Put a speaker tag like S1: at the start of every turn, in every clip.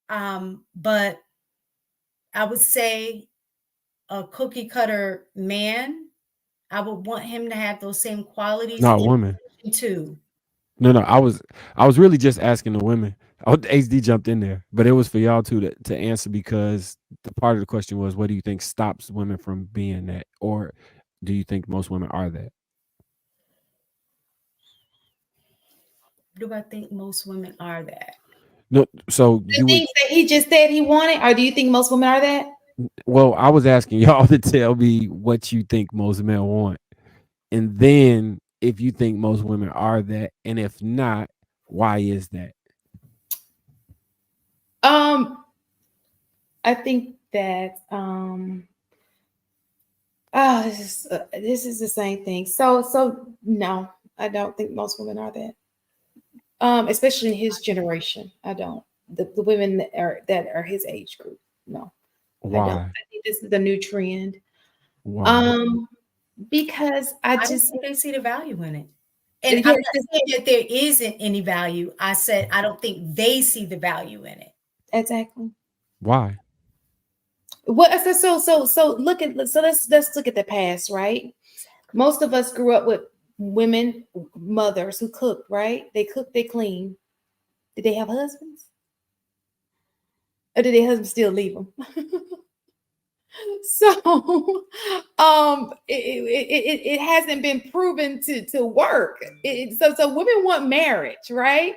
S1: But I would say a cookie cutter man, I would want him to have those same qualities
S2: No,
S1: in
S2: women.
S1: addition to.
S2: No, no. I was really just asking the women. Oh, HD jumped in there, but it was for y'all two to answer because the part of the question was, what do you think stops women from being that, or do you think most women are that?
S1: Do I think most women are that?
S2: No, so
S3: The
S2: you would.
S3: things that he just said he wanted, or do you think most women are that?
S2: Well, I was asking y'all to tell me what you think most men want, and then if you think most women are that, and if not, why is that?
S3: Um, I think that this is the same thing. So no, I don't think most women are that. Especially in his generation, I don't. The women that are his age group, no, I don't.
S2: Why?
S3: I think this is the new trend.
S2: Why?
S3: Um, because I
S1: I don't
S3: just
S1: think they see the value in it. And I'm
S3: yes,
S1: not saying that there isn't any value. I said I don't think they see the value in it.
S3: exactly.
S2: Why?
S3: What so look at so let's look at the past, right? Most of us grew up with women, mothers who cooked, right? They cook, they clean. Did they have husbands? Or did their husbands still leave them? So it hasn't been proven to work. So women want marriage, right?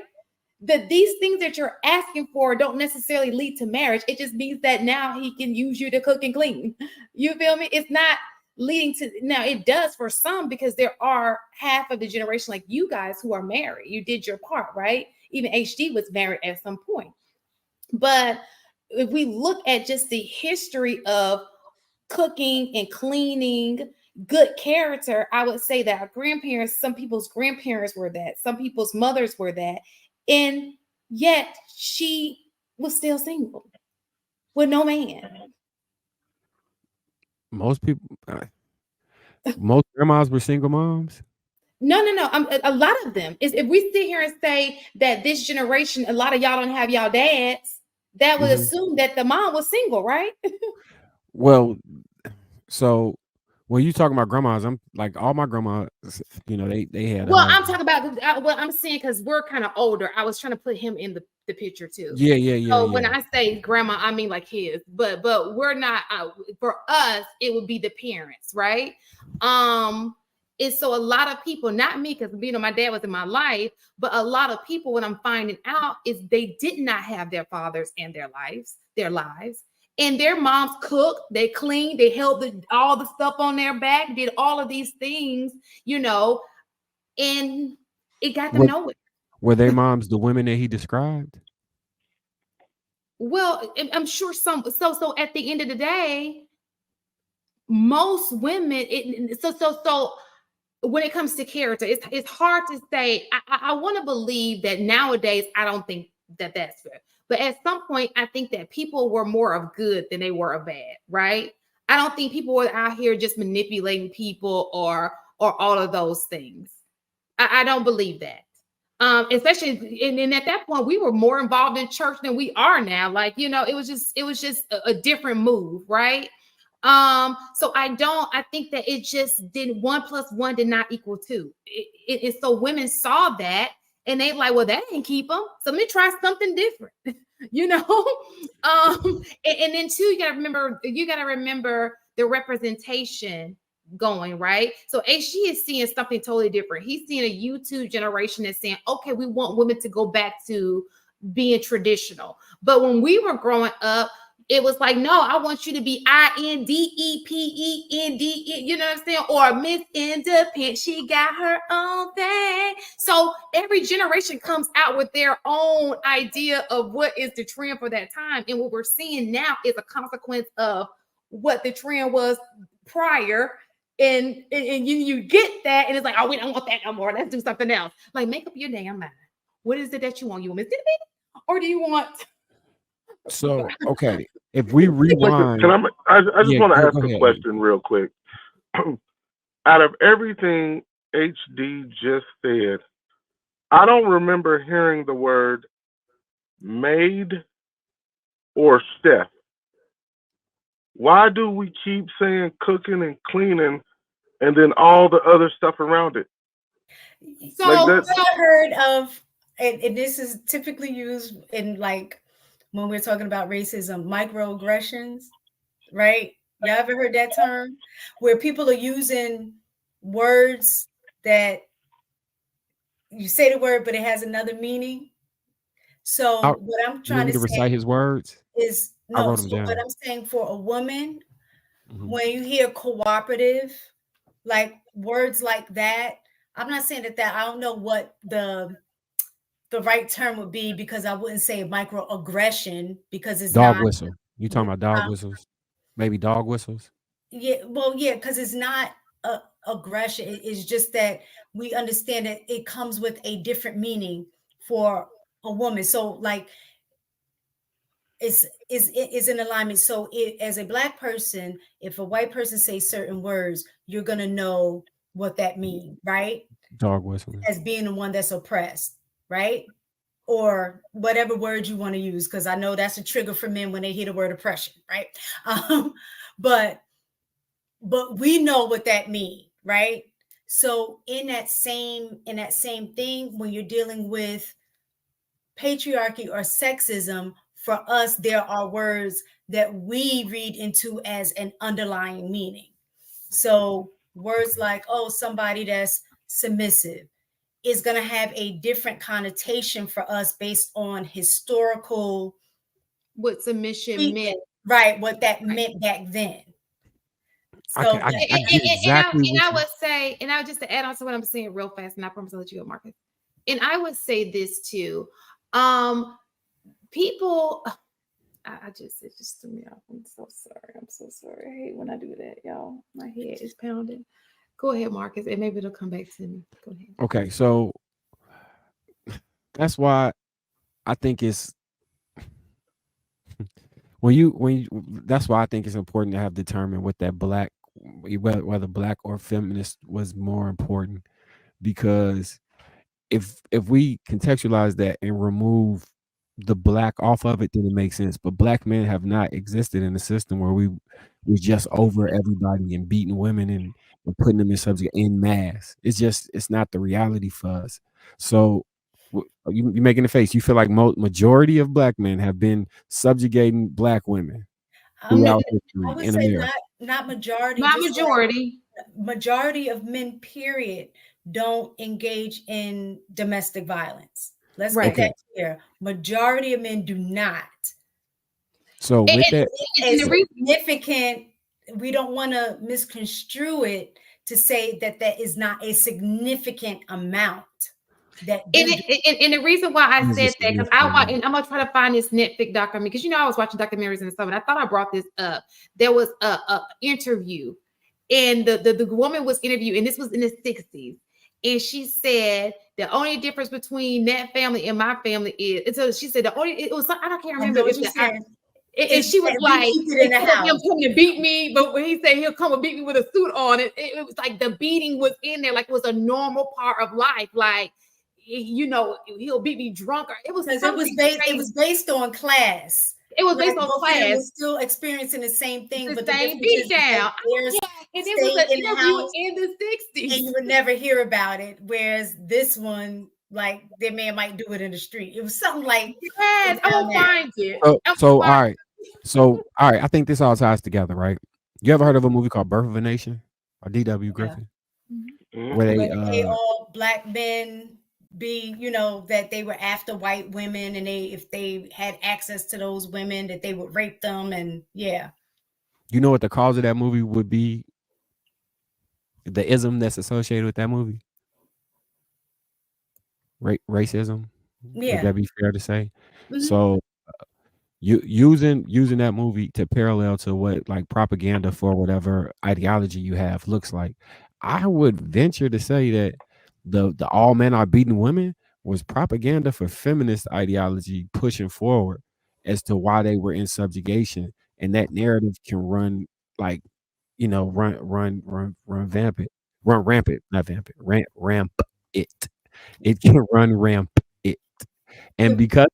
S3: That these things that you're asking for don't necessarily lead to marriage. It just means that now he can use you to cook and clean. You feel me? It's not leading to now it does for some because there are half of the generation like you guys who are married. You did your part, right? Even HD was married at some point. But if we look at just the history of cooking and cleaning, good character, I would say that our grandparents, some people's grandparents were that, some people's mothers were that, and yet she was still single with no man.
S2: Most people, most grandmas were single moms.
S3: No. A lot of them is if we sit here and say that this generation, a lot of y'all don't have y'all dads, that would
S2: Hmm.
S3: assume that the mom was single, right?
S2: Well, so when you talking about grandmas, I'm like all my grandmas. They had
S3: Well, I'm
S2: husbands.
S3: talking about what I'm saying because we're kind of older. I was trying to put him in the picture too.
S2: Yeah, yeah, yeah,
S3: So when
S2: yeah.
S3: I say grandma, I mean like his, but we're not. For us, it would be the parents, right? Um, it's so a lot of people, not me, because my dad was in my life, but a lot of people, what I'm finding out is they did not have their fathers in their lives, and their moms cooked, they cleaned, they held all the stuff on their back, did all of these things, you know, and it got them
S2: Were
S3: nowhere.
S2: were their moms the women that he described?
S3: Well, I'm sure some. So at the end of the day, most women. So when it comes to character, it's hard to say. I want to believe that nowadays. I don't think that that's fair. But at some point, I think that people were more of good than they were of bad, right? I don't think people were out here just manipulating people or all of those things. I don't believe that. Especially and at that point we were more involved in church than we are now. Like, it was just a different move, right? So I think that it just did 1 plus 1 did not equal 2. So women saw that and they like, well, that didn't keep them. So let me try something different, you know? And then two, you gotta remember the representation going, right? So HG is seeing something totally different. He's seeing a YouTube generation that's saying, okay, we want women to go back to being traditional. But when we were growing up, it was like, no, I want you to be INDEPENDE, you know what I'm saying? Or Miss Independent, she got her own thing. So every generation comes out with their own idea of what is the trend for that time. And what we're seeing now is a consequence of what the trend was prior, and you get that, and it's like, oh, we don't want that no more. Let's do something else. Like, make up your damn mind. What is it that you want? You want Miss Independent, or do you want?
S2: So okay, if we
S4: Listen, can
S2: rewind,
S4: I just
S2: yeah,
S4: want to
S2: go
S4: ask
S2: go
S4: a
S2: ahead, Ace.
S4: question real quick. Out of everything HD just said, I don't remember hearing the word maid or Steph? Why do we keep saying cooking and cleaning and then all the other stuff around it? Like
S3: So
S1: You
S4: that.
S3: so
S1: ever heard of, and this is typically used in like when we're talking about racism, microaggressions, right? Y'all ever heard that term? Where people are using words that you say the word, but it has another meaning. So
S2: I,
S1: what I'm
S2: you want
S1: trying
S2: me
S1: to
S2: to recite
S1: say
S2: his words?
S1: is
S2: I
S1: no.
S2: wrote them
S1: So what
S2: down.
S1: I'm saying for a woman,
S2: Mhm.
S1: when you hear cooperative, like words like that, I'm not saying that I don't know what the right term would be because I wouldn't say microaggression because it's
S2: Dog
S1: not.
S2: whistle. You talking about dog
S1: Um,
S2: whistles? Maybe dog whistles?
S1: yeah, well, yeah, because it's not aggression. It's just that we understand that it comes with a different meaning for a woman. So, like, is in alignment. So, as a black person, if a white person says certain words, you're gonna know what that means, right?
S2: Dog whistling.
S1: As being the one that's oppressed, right? Or whatever word you want to use, because I know that's a trigger for men when they hear the word oppression, right? Um, but we know what that means, right? So in that same thing, when you're dealing with patriarchy or sexism, for us, there are words that we read into as an underlying meaning. So words
S2: Okay.
S1: like, oh, somebody that's submissive is going to have a different connotation for us based on historical
S3: what submission meant.
S1: treatment, right? What that
S3: Right.
S1: meant back then.
S2: I can
S1: So
S2: I,
S1: that,
S2: I get exactly
S3: And
S2: what
S3: I
S2: you.
S3: would say, and I would just to add on to what I'm saying real fast, and I promise I'll let you go, Marcus. And I would say this too. People I just it just threw me off. I'm so sorry. I'm so sorry. I hate when I do that, y'all. My head is pounding. Go ahead, Marcus, and maybe it'll come back to me. Go ahead.
S2: Okay, so that's why I think it's when you that's why I think it's important to have determined what that black whether black or feminist was more important because if we contextualize that and remove the black off of it, then it makes sense. But black men have not existed in a system where we was just over everybody and beating women and putting them in subject in mass. It's not the reality for us. So you making a face. You feel like majority of black men have been subjugating black women
S1: no,
S2: throughout
S1: I
S2: history
S1: would
S2: in
S1: say
S2: America.
S1: not majority,
S3: Not
S1: just like
S3: majority.
S1: majority of men, period, don't engage in domestic violence. Let's get
S3: Right.
S2: Okay,
S1: that clear. Majority of men do not.
S2: so
S3: And,
S2: with that,
S3: and
S1: A
S3: the reason
S1: significant, we don't want to misconstrue it to say that that is not a significant amount that do do.
S3: and the reason why I
S2: what is
S3: said
S2: this
S3: that because
S2: significant amount?
S3: and I'm gonna try to find this Netflix documentary because I was watching documentaries and stuff, and I thought I brought this up. There was a interview, and the woman was interviewed, and this was in the 60s, and she said the only difference between that family and my family is, and so she said the only it was I can't
S1: I
S3: remember
S1: know
S3: if
S1: what
S3: it
S1: you're
S3: was
S1: saying.
S3: and
S1: Is
S3: she was
S1: that we
S3: like,
S1: keep it in the
S3: instead of him
S1: house.
S3: coming to beat me, but when he said he'll come and beat me with a suit on, it was like the beating was in there, like it was a normal part of life. Like, he'll beat me drunk, or it was
S1: Because
S3: something
S1: it
S3: crazy.
S1: was based on class.
S3: It was
S1: Like
S3: based on
S1: both of them
S3: class,
S1: were still experiencing the same thing,
S3: the
S1: but the
S3: same
S1: difference
S3: beat
S1: is that
S3: down.
S1: theirs
S3: Yeah, and it was
S1: stayed
S3: an
S1: in the
S3: interview
S1: house
S3: in the
S1: and
S3: 60s.
S1: you would never hear about it. Whereas this one, like their man might do it in the street. It was something like
S3: Yes, I'm
S1: around
S3: gonna
S1: that.
S3: find it.
S2: So
S3: I'm
S2: so
S3: gonna
S2: all
S3: find
S2: right. So all right, I think this all ties together, right? You ever heard of a movie called Birth of a Nation by D.W.
S1: Yeah.
S2: Griffin?
S3: it.
S2: Where
S4: Mhm.
S2: they
S1: Where they all black men be, that they were after white women and if they had access to those women, that they would rape them. And yeah.
S2: you know what the cause of that movie would be? The ism that's associated with that movie? Racism? Would
S1: Yeah.
S2: that be fair to say?
S3: Mhm.
S2: So using that movie to parallel to what like propaganda for whatever ideology you have looks like, I would venture to say that the all men are beating women was propaganda for feminist ideology pushing forward as to why they were in subjugation, and that narrative can run like run vampant, run rampant, not vampant, ramp it. It can run ramp it, and because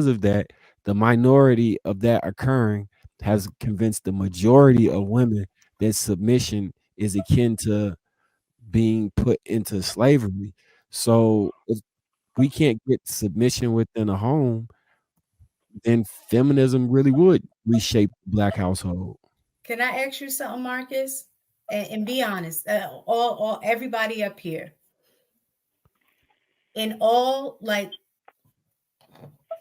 S2: of that, the minority of that occurring has convinced the majority of women that submission is akin to being put into slavery. So if we can't get submission within a home, then feminism really would reshape the black household.
S1: Can I ask you something, Marcus? And be honest, all everybody up here, in all like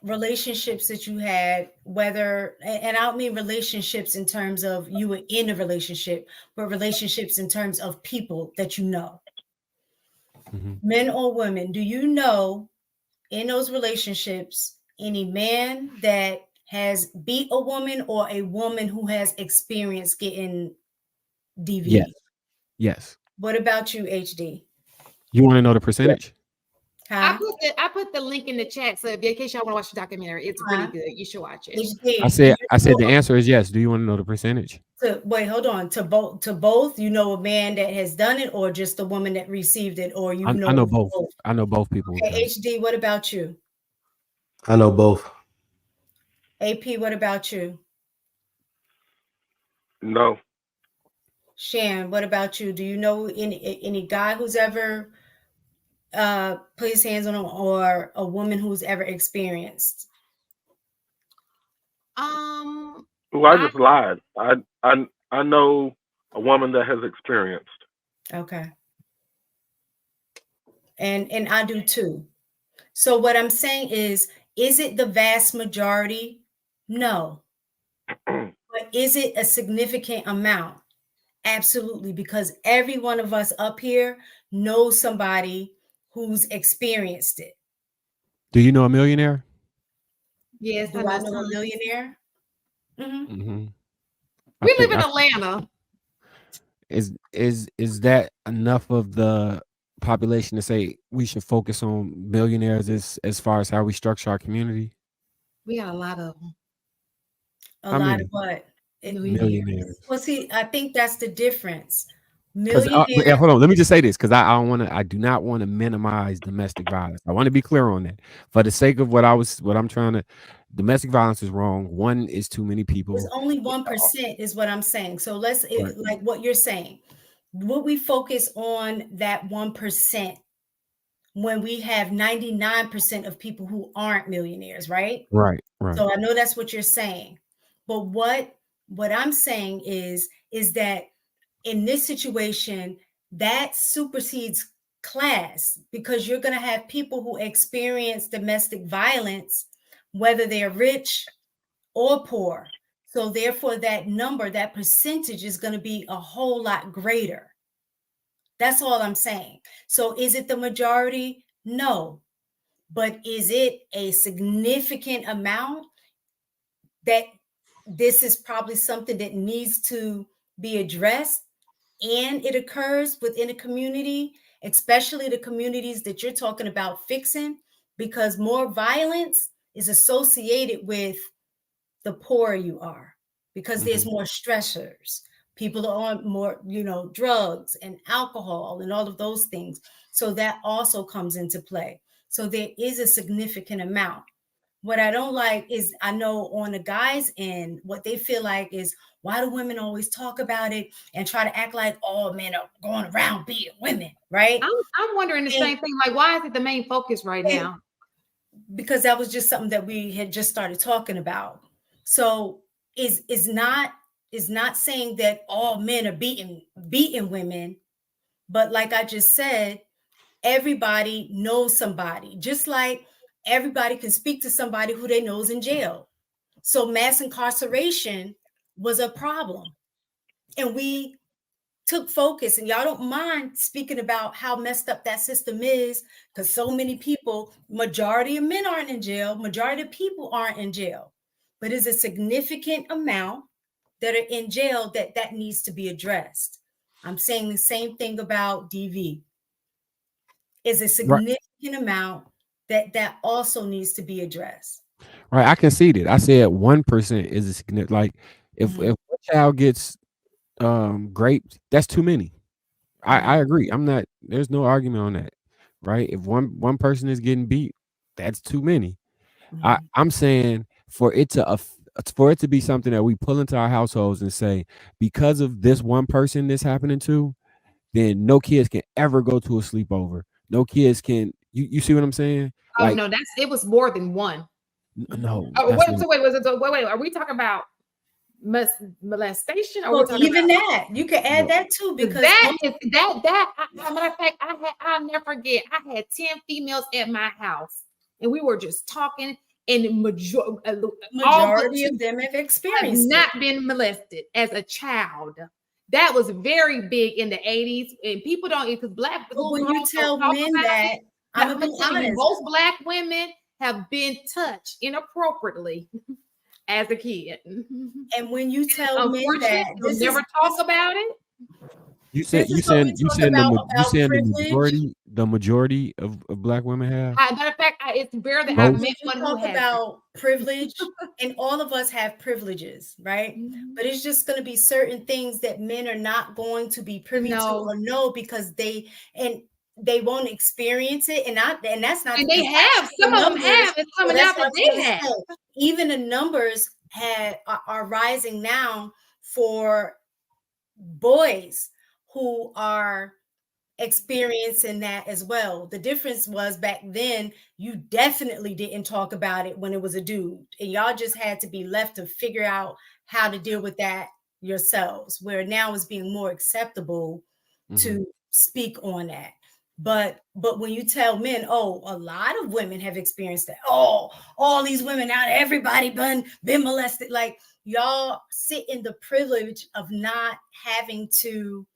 S1: relationships that you had, whether, and I don't mean relationships in terms of you were in a relationship, but relationships in terms of people that you know, men or women, do you know in those relationships any man that has beat a woman or a woman who has experienced getting DV?
S2: Yes. Yes.
S1: What about you, HD?
S2: You want to know the percentage?
S1: Huh?
S3: I put the link in the chat, so in case y'all want to watch the documentary, it's really good. You should watch it.
S1: HD,
S2: I said the answer is yes. Do you want to know the percentage?
S1: Wait, hold on. To both, you know a man that has done it, or just the woman that received it, or you know
S2: I know both. I know both people.
S1: Okay, HD, what about you?
S5: I know both.
S1: AP, what about you?
S4: No.
S1: Shan, what about you? Do you know any guy who's ever put his hands on him, or a woman who's ever experienced?
S4: Well, I just lied. I know a woman that has experienced.
S1: Okay. And I do too. So what I'm saying is it the vast majority? No. But is it a significant amount? Absolutely, because every one of us up here knows somebody who's experienced it.
S2: Do you know a millionaire?
S3: Yes,
S1: Do I know a millionaire?
S3: We live in Atlanta.
S2: Is that enough of the population to say we should focus on millionaires as far as how we structure our community?
S3: We got a lot of them.
S1: A lot of what?
S2: Millionaires.
S1: Well, see, I think that's the difference.
S2: Hold on, let me just say this, because I do not want to minimize domestic violence. I want to be clear on that. For the sake of domestic violence is wrong. One is too many people.
S1: It's only 1% is what I'm saying. So let's like what you're saying. Would we focus on that 1% when we have 99% of people who aren't millionaires, right?
S2: Right.
S1: So I know that's what you're saying. But what I'm saying is that in this situation, that supersedes class, because you're going to have people who experience domestic violence, whether they're rich or poor. So therefore, that number, that percentage is going to be a whole lot greater. That's all I'm saying. So is it the majority? No. But is it a significant amount that this is probably something that needs to be addressed, and it occurs within a community, especially the communities that you're talking about fixing, because more violence is associated with the poorer you are, because there's more stressors. People are on more, drugs and alcohol and all of those things. So that also comes into play. So there is a significant amount. What I don't like is, I know on the guys' end, what they feel like is, why do women always talk about it and try to act like all men are going around beating women, right?
S3: I'm wondering the same thing. Like, why is it the main focus right now?
S1: Because that was just something that we had just started talking about. So is not saying that all men are beating women, but like I just said, everybody knows somebody, just like everybody can speak to somebody who they know is in jail. So mass incarceration was a problem, and we took focus, and y'all don't mind speaking about how messed up that system is, because so many people, majority of men aren't in jail, majority of people aren't in jail, but it's a significant amount that are in jail that needs to be addressed. I'm saying the same thing about DV. Is a significant amount that also needs to be addressed.
S2: Right, I conceded. I said 1% is a significant. Like, if a child gets raped, that's too many. I agree. There's no argument on that, right? If one person is getting beat, that's too many. I'm saying for it to be something that we pull into our households and say, because of this one person this happening to, then no kids can ever go to a sleepover. No kids can. You see what I'm saying?
S3: Oh
S2: Like,
S3: no, it was more than one.
S2: no.
S3: Oh,
S2: That's
S3: wait,
S2: not,
S3: so wait. Are we talking about molestation? Or are we
S1: Well,
S3: talking
S1: even
S3: about
S1: that you can add
S2: no.
S1: that too, because
S3: that is that? Matter of fact, I'll never forget. I had 10 females at my house, and we were just talking. And all but
S1: majority
S3: two
S1: of them have
S3: have
S1: experienced
S3: not
S1: it.
S3: been molested as a child. That was very big in the 80s, and people don't, because black
S1: But
S3: little
S1: when you
S3: girls don't
S1: tell
S3: talk
S1: men
S3: about
S1: that,
S3: it.
S1: I'm
S3: I'm
S1: gonna
S3: gonna
S1: be
S3: tell you,
S1: honest.
S3: most black women have been touched inappropriately as a kid.
S1: And when you tell men
S3: Unfortunately,
S1: that,
S3: they'll never talk about it.
S2: You
S1: this is what we talk about privilege.
S2: The majority of black women have.
S3: Matter of fact, it's rare that I've
S2: Most.
S1: When
S3: met
S1: you
S3: one who
S1: talk
S3: hasn't.
S1: about privilege, and all of us have privileges, right? But it's just going to be certain things that men are not going to be privy to or know, because they won't experience it, and that's not.
S3: And they have, some of them have. It's coming out that they have.
S1: Even the numbers are rising now for boys who are experiencing that as well. The difference was, back then you definitely didn't talk about it when it was a dude, and y'all just had to be left to figure out how to deal with that yourselves, where now it's being more acceptable to speak on that. But when you tell men, oh, a lot of women have experienced that, oh, all these women out, everybody been molested, like, y'all sit in the privilege of not having to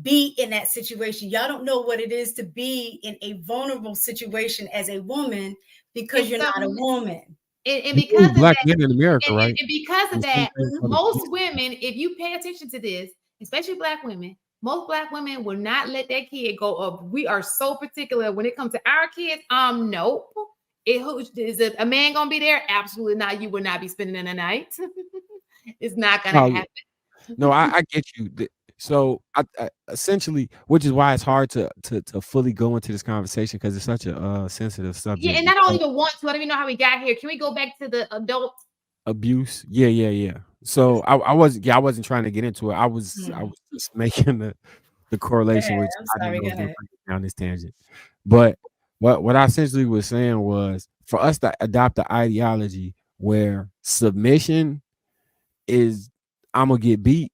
S1: be in that situation. Y'all don't know what it is to be in a vulnerable situation as a woman, because you're not a woman.
S3: And because of
S2: black
S3: that,
S2: men in America, right?
S3: and because of that, most women, if you pay attention to this, especially black women, most black women will not let that kid go up. We are so particular when it comes to our kids. Nope. Is a man gonna be there? Absolutely not. You will not be spending the night. It's not gonna happen.
S2: No, I get you. So I essentially, which is why it's hard to fully go into this conversation, because it's such a sensitive subject.
S3: Yeah, and I don't even want to. I don't even know how we got here. Can we go back to the adult
S2: abuse? Yeah. So I wasn't trying to get into it. I was just making the correlation, which I didn't know was going to bring it down this tangent. But what I essentially was saying was, for us to adopt the ideology where submission is I'm gonna get beat,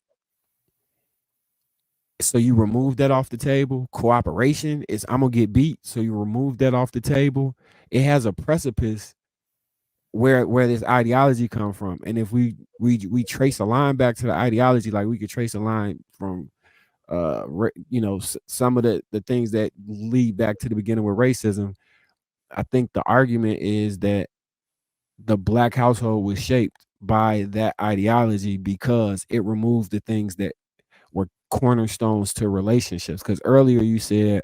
S2: so you remove that off the table. Cooperation is I'm gonna get beat, so you remove that off the table. It has a precipice where this ideology come from, and if we trace a line back to the ideology, like we could trace a line from some of the things that lead back to the beginning with racism. I think the argument is that the black household was shaped by that ideology because it removed the things that were cornerstones to relationships. Because earlier you said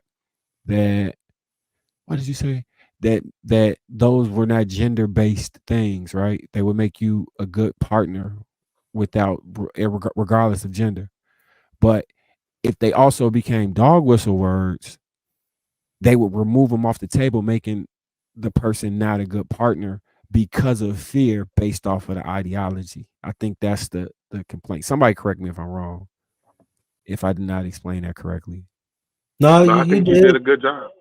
S2: that, what did you say? That those were not gender-based things, right? They would make you a good partner regardless of gender. But if they also became dog whistle words, they would remove them off the table, making the person not a good partner because of fear based off of the ideology. I think that's the complaint. Somebody correct me if I'm wrong, if I did not explain that correctly.
S5: No,
S4: I think you did a good job.